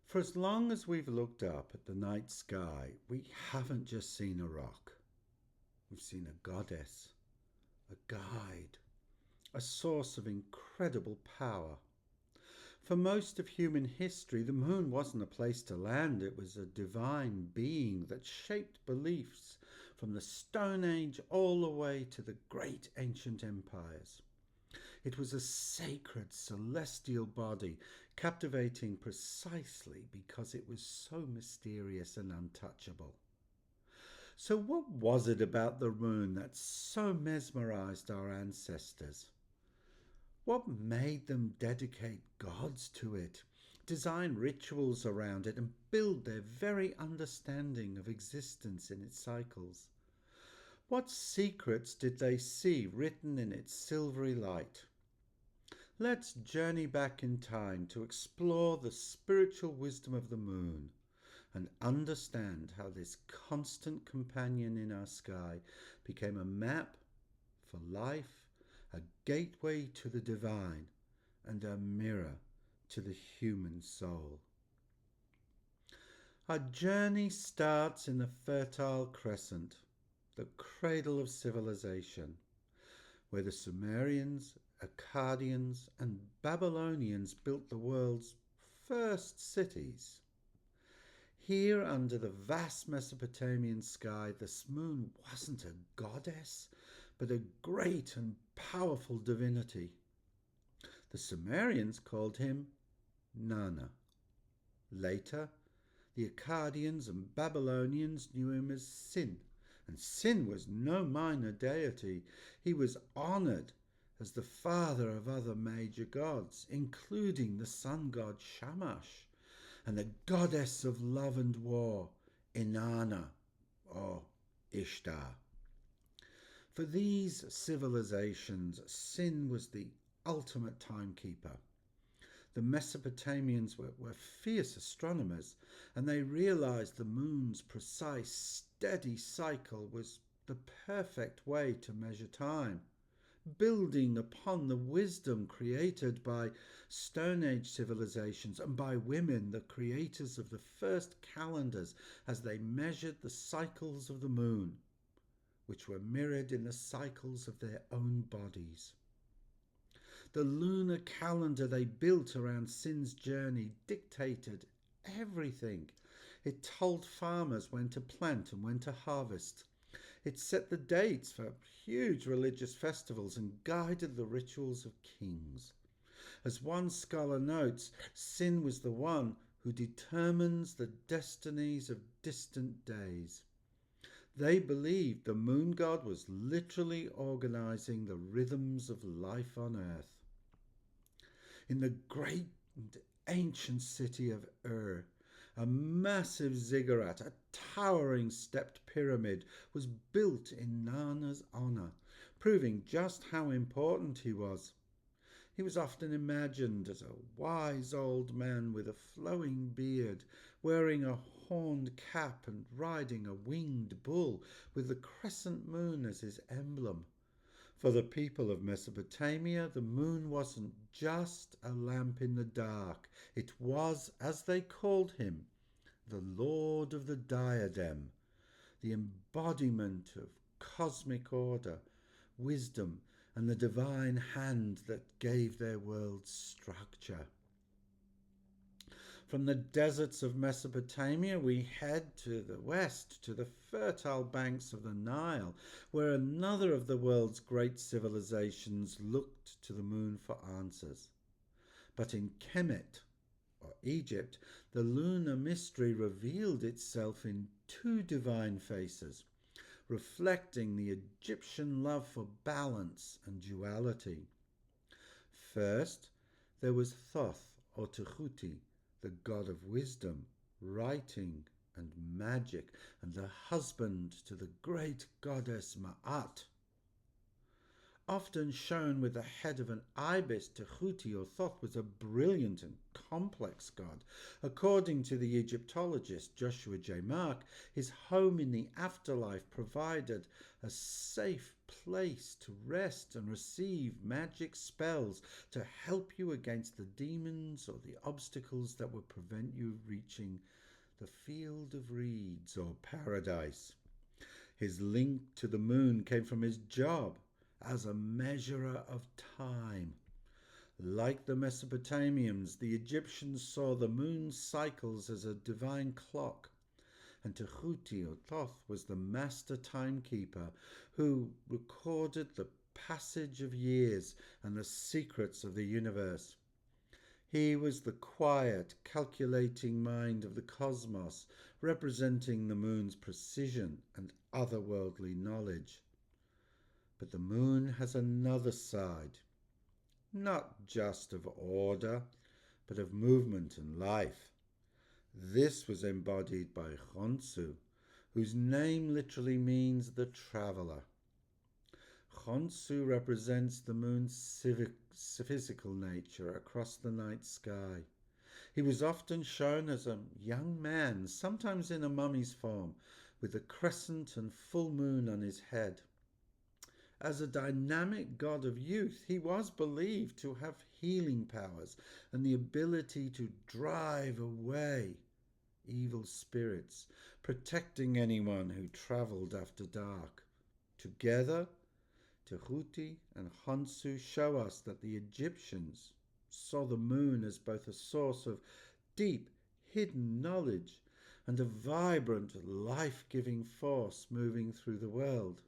For as long as we've looked up at the night sky, we haven't just seen a rock. We've seen a goddess, a guide, a source of incredible power. For most of human history, the moon wasn't a place to land. It was a divine being that shaped beliefs from the Stone Age all the way to the great ancient empires. It was a sacred celestial body, captivating precisely because it was so mysterious and untouchable. So what was it about the moon that so mesmerized our ancestors? What made them dedicate gods to it, design rituals around it, and build their very understanding of existence in its cycles? What secrets did they see written in its silvery light? Let's journey back in time to explore the spiritual wisdom of the moon and understand how this constant companion in our sky became a map for life, a gateway to the divine, and a mirror to the human soul. Our journey starts in the Fertile Crescent, the cradle of civilization, where the Sumerians, Akkadians, and Babylonians built the world's first cities. Here, under the vast Mesopotamian sky, this moon wasn't a goddess, but a great and powerful divinity. The Sumerians called him Nanna. Later, the Akkadians and Babylonians knew him as Sin, and Sin was no minor deity. He was honoured as the father of other major gods, including the sun god Shamash, and the goddess of love and war, Inanna, or Ishtar. For these civilizations, Sin was the ultimate timekeeper. The Mesopotamians were fierce astronomers, and they realized the moon's precise, steady cycle was the perfect way to measure time, building upon the wisdom created by Stone Age civilizations and by women, the creators of the first calendars, as they measured the cycles of the moon, which were mirrored in the cycles of their own bodies. The lunar calendar they built around Sin's journey dictated everything. It told farmers when to plant and when to harvest. It set the dates for huge religious festivals and guided the rituals of kings. As one scholar notes, Sin was the one who determines the destinies of distant days. They believed the moon god was literally organizing the rhythms of life on earth. In the great and ancient city of Ur, a massive ziggurat, a towering stepped pyramid, was built in Nanna's honor, proving just how important he was. He was often imagined as a wise old man with a flowing beard, wearing a horned cap and riding a winged bull with the crescent moon as his emblem. For the people of Mesopotamia, the moon wasn't just a lamp in the dark. It was, as they called him, the Lord of the Diadem, the embodiment of cosmic order, wisdom, and the divine hand that gave their world structure. From the deserts of Mesopotamia, we head to the west, to the fertile banks of the Nile, where another of the world's great civilizations looked to the moon for answers. But in Kemet, or Egypt, the lunar mystery revealed itself in two divine faces, reflecting the Egyptian love for balance and duality. First, there was Thoth, or Tehuti, the god of wisdom, writing, and magic, and the husband to the great goddess Ma'at. Often shown with the head of an ibis, Tehuti or Thoth was a brilliant and complex god. According to the Egyptologist Joshua J. Mark, his home in the afterlife provided a safe place to rest and receive magic spells to help you against the demons or the obstacles that would prevent you reaching the field of reeds or paradise. His link to the moon came from his job as a measurer of time. Like the Mesopotamians, the Egyptians saw the moon's cycles as a divine clock, and Tehuti or Thoth was the master timekeeper who recorded the passage of years and the secrets of the universe. He was the quiet, calculating mind of the cosmos, representing the moon's precision and otherworldly knowledge. But the moon has another side, not just of order, but of movement and life. This was embodied by Khonsu, whose name literally means the traveller. Khonsu represents the moon's physical nature across the night sky. He was often shown as a young man, sometimes in a mummy's form, with a crescent and full moon on his head. As a dynamic god of youth, he was believed to have healing powers and the ability to drive away evil spirits, protecting anyone who travelled after dark. Together, Tehuti and Khonsu show us that the Egyptians saw the moon as both a source of deep, hidden knowledge and a vibrant, life-giving force moving through the world.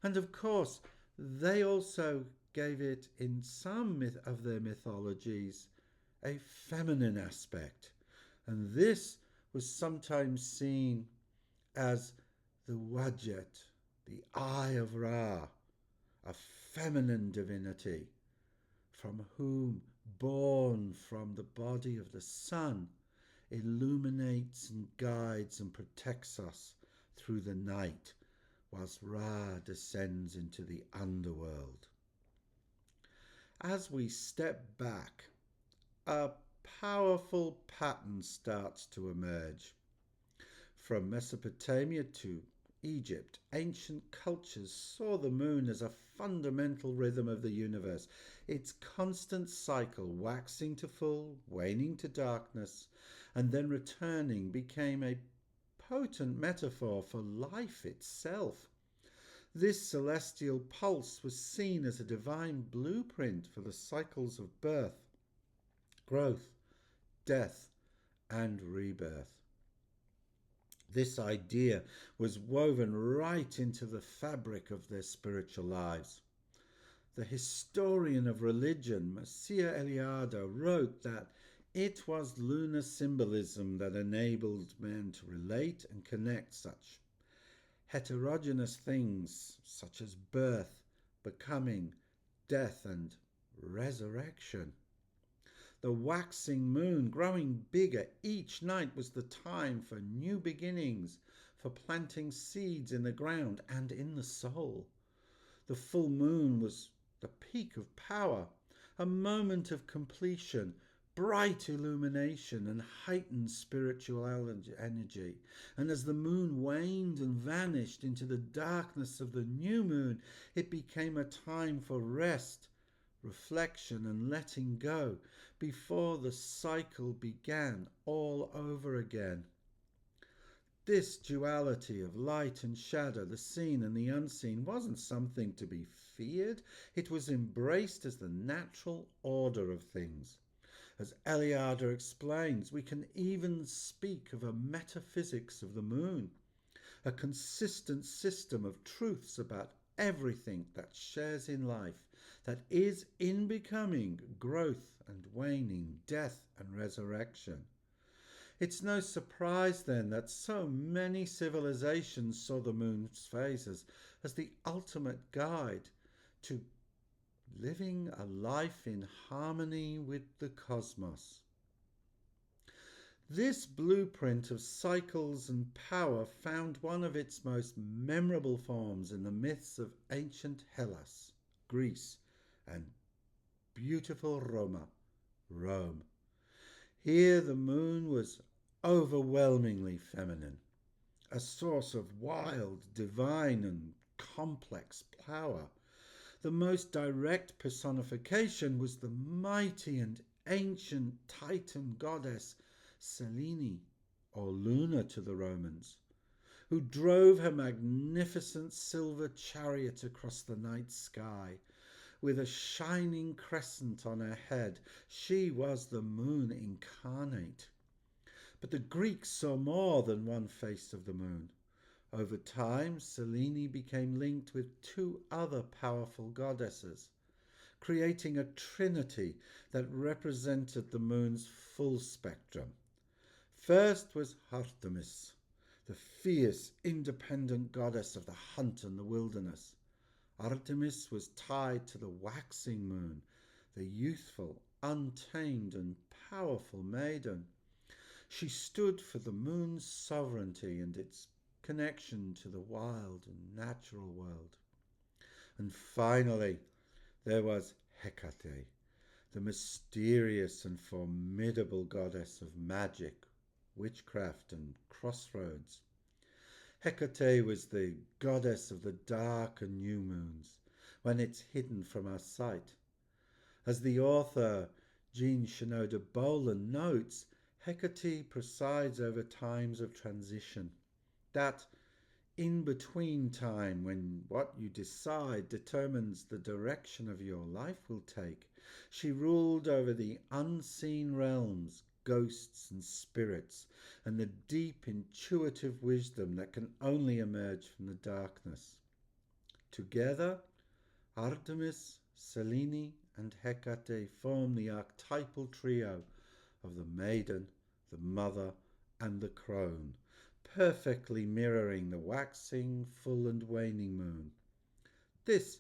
And of course, they also gave it, in some of their mythologies, a feminine aspect. And this was sometimes seen as the Wadjet, the Eye of Ra, a feminine divinity, from whom, born from the body of the sun, illuminates and guides and protects us through the night, whilst Ra descends into the underworld. As we step back, a powerful pattern starts to emerge. From Mesopotamia to Egypt, ancient cultures saw the moon as a fundamental rhythm of the universe, its constant cycle, waxing to full, waning to darkness, and then returning, became a potent metaphor for life itself. This celestial pulse was seen as a divine blueprint for the cycles of birth, growth, death, and rebirth. This idea was woven right into the fabric of their spiritual lives. The historian of religion, Messiah Eliade, wrote that it was lunar symbolism that enabled men to relate and connect such heterogeneous things such as birth, becoming, death, and resurrection. The waxing moon growing bigger each night was the time for new beginnings, for planting seeds in the ground and in the soul. The full moon was the peak of power, a moment of completion, bright illumination and heightened spiritual energy. And as the moon waned and vanished into the darkness of the new moon, it became a time for rest, reflection, and letting go before the cycle began all over again. This duality of light and shadow, the seen and the unseen, wasn't something to be feared. It was embraced as the natural order of things. As Eliade explains, we can even speak of a metaphysics of the moon, a consistent system of truths about everything that shares in life, that is in becoming, growth and waning, death and resurrection. It's no surprise then that so many civilizations saw the moon's phases as the ultimate guide to living a life in harmony with the cosmos. This blueprint of cycles and power found one of its most memorable forms in the myths of ancient Hellas, Greece, and beautiful Rome. Here the moon was overwhelmingly feminine, a source of wild, divine, and complex power. The most direct personification was the mighty and ancient Titan goddess Selene, or Luna to the Romans, who drove her magnificent silver chariot across the night sky. With a shining crescent on her head, she was the moon incarnate. But the Greeks saw more than one face of the moon. Over time, Selene became linked with two other powerful goddesses, creating a trinity that represented the moon's full spectrum. First was Artemis, the fierce, independent goddess of the hunt and the wilderness. Artemis was tied to the waxing moon, the youthful, untamed, and powerful maiden. She stood for the moon's sovereignty and its connection to the wild and natural world. And finally, there was Hecate, the mysterious and formidable goddess of magic, witchcraft, and crossroads. Hecate was the goddess of the dark and new moons, when it's hidden from our sight. As the author Jean Shinoda Boland notes, Hecate presides over times of transition, that in-between time when what you decide determines the direction of your life will take. She ruled over the unseen realms, ghosts and spirits, and the deep intuitive wisdom that can only emerge from the darkness. Together, Artemis, Selene, and Hecate form the archetypal trio of the maiden, the mother, and the crone, perfectly mirroring the waxing, full, and waning moon. This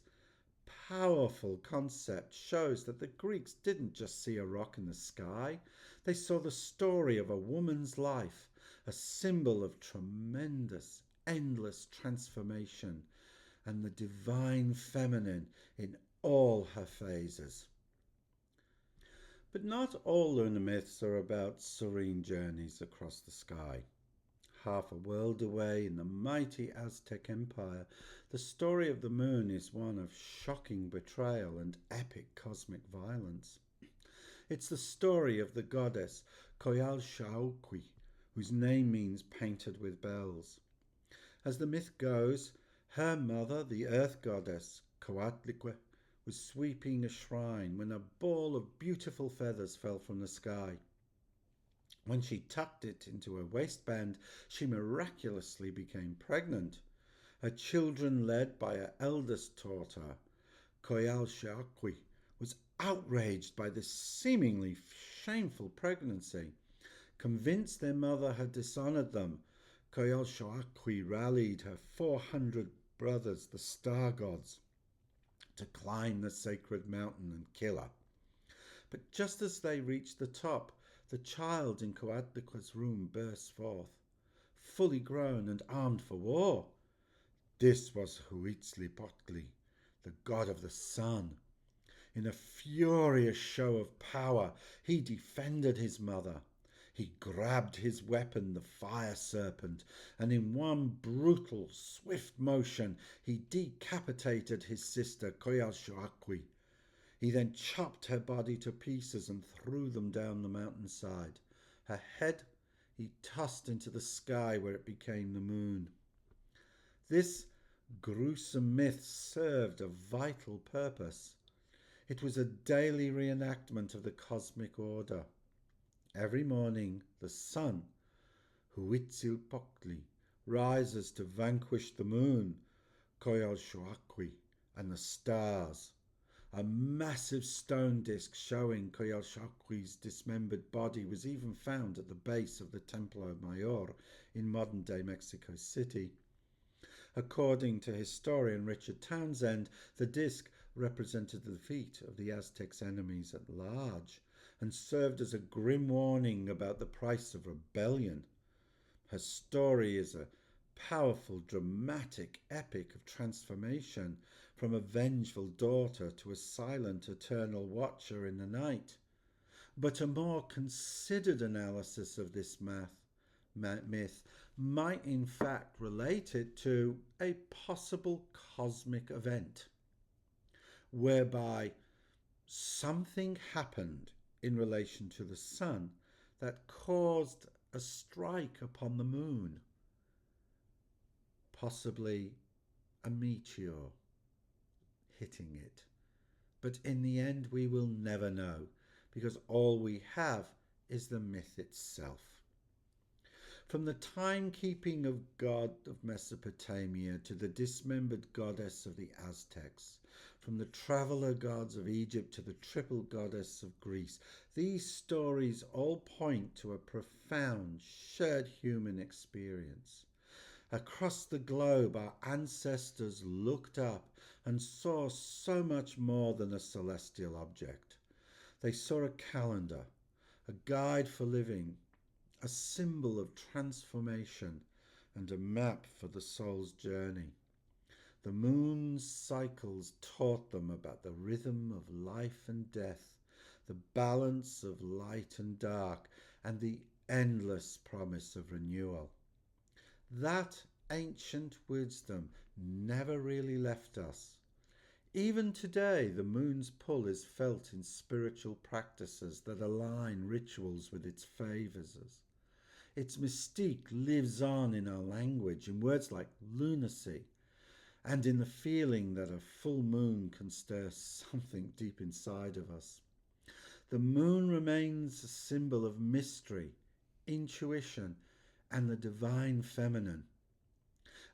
powerful concept shows that the Greeks didn't just see a rock in the sky, they saw the story of a woman's life, a symbol of tremendous, endless transformation, and the divine feminine in all her phases. But not all lunar myths are about serene journeys across the sky. Half a world away in the mighty Aztec Empire, the story of the moon is one of shocking betrayal and epic cosmic violence. It's the story of the goddess Coyolxauhqui, whose name means painted with bells. As the myth goes, her mother, the earth goddess Coyolxauhqui, was sweeping a shrine when a ball of beautiful feathers fell from the sky. When she tucked it into her waistband, she miraculously became pregnant. Her children, led by her eldest daughter, Coyolxauhqui, was outraged by this seemingly shameful pregnancy. Convinced their mother had dishonored them, Coyolxauhqui rallied her 400 brothers, the star gods, to climb the sacred mountain and kill her. But just as they reached the top, the child in Coyolxauhqui's room burst forth, fully grown and armed for war. This was Huitzilopochtli, the god of the sun. In a furious show of power, he defended his mother. He grabbed his weapon, the fire serpent, and in one brutal, swift motion, he decapitated his sister Coyolxauhqui. He then chopped her body to pieces and threw them down the mountainside. Her head he tossed into the sky where it became the moon. This gruesome myth served a vital purpose. It was a daily reenactment of the cosmic order. Every morning the sun, Huitzilopochtli, rises to vanquish the moon, Coyolxauhqui, and the stars. A massive stone disc showing Coyolxauhqui's dismembered body was even found at the base of the Templo Mayor in modern-day Mexico City. According to historian Richard Townsend, the disc represented the defeat of the Aztecs' enemies at large and served as a grim warning about the price of rebellion. Her story is a powerful, dramatic epic of transformation from a vengeful daughter to a silent, eternal watcher in the night. But a more considered analysis of this myth might in fact relate it to a possible cosmic event whereby something happened in relation to the sun that caused a strike upon the moon, possibly a meteor hitting it. But in the end, we will never know, because all we have is the myth itself. From the timekeeping of God of Mesopotamia to the dismembered goddess of the Aztecs, from the traveller gods of Egypt to the triple goddess of Greece, these stories all point to a profound shared human experience. Across the globe, our ancestors looked up and saw so much more than a celestial object. They saw a calendar, a guide for living, a symbol of transformation, and a map for the soul's journey. The moon's cycles taught them about the rhythm of life and death, the balance of light and dark, and the endless promise of renewal. That ancient wisdom never really left us. Even today, the moon's pull is felt in spiritual practices that align rituals with its favours. Its mystique lives on in our language, in words like lunacy, and in the feeling that a full moon can stir something deep inside of us. The moon remains a symbol of mystery, intuition, and the divine feminine.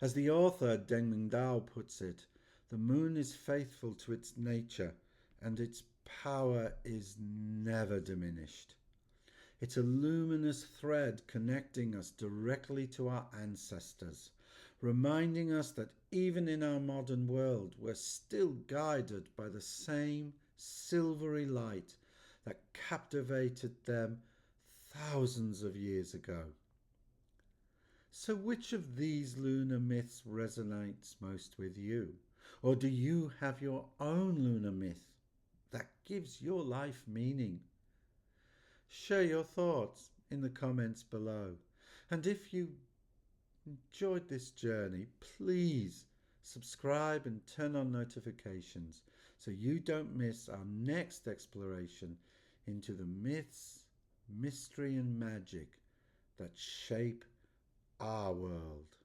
As the author Deng Dao puts it, the moon is faithful to its nature, and its power is never diminished. It's a luminous thread connecting us directly to our ancestors, reminding us that even in our modern world, we're still guided by the same silvery light that captivated them thousands of years ago. So which of these lunar myths resonates most with you? Or do you have your own lunar myth that gives your life meaning? Share your thoughts in the comments below. And if you enjoyed this journey, please subscribe and turn on notifications so you don't miss our next exploration into the myths, mystery and magic that shape our world.